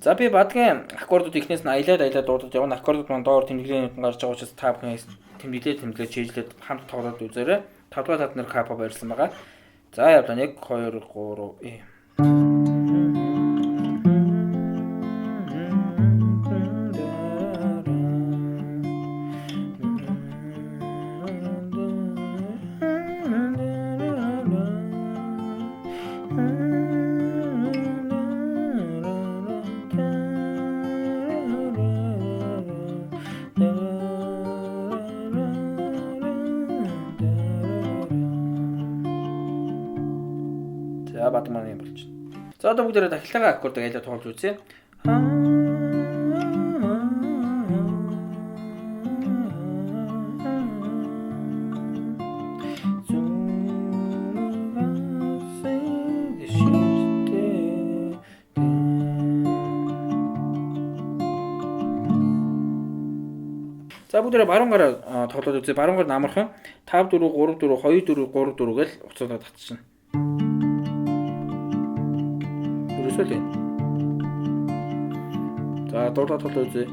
За би бадгийн аккордууд ихнээс нь аялаад дуудаж явна. Аккордууд маань доор тэмдэглэлийн нүдэн гарч байгаа учраас та бүхэн тэмдэглээд хийжлээд хамт тоглоод үзээрэй. 5 дахь тат нэр капа барьсан байгаа. За явлаа 1 2 3 За бат маань юм болж байна. За одоо бүгдээрээ дахилтаагаа аккордыг аялаад тоглож үзье. За бүгдээрээ баруун гараа тоглоод үзье. Баруун гар намархан 5 4 3 4 2 4 3 4 гэж уцаадаа татчихна. Ерөөсөө. За дуулаад тоглоод үзье.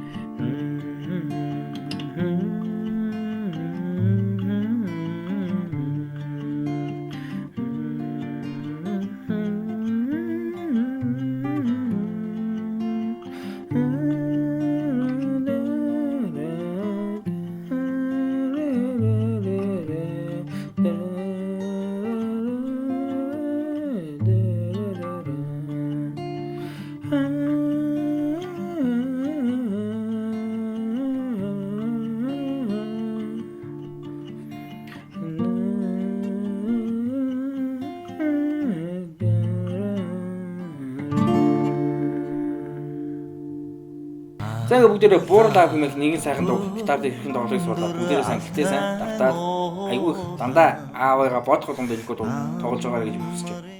За ингээ бүгдээрээ буурлаа хэмээх нэгэн сайхан гитар дээр хэрхэн тоглохыг суулаа. Бүгдээрээ сайн давтаад айгүй их дандаа аавыгаа бодох болгонд хэлэхгүй тоглож байгаарэ гэж хүсэж байна.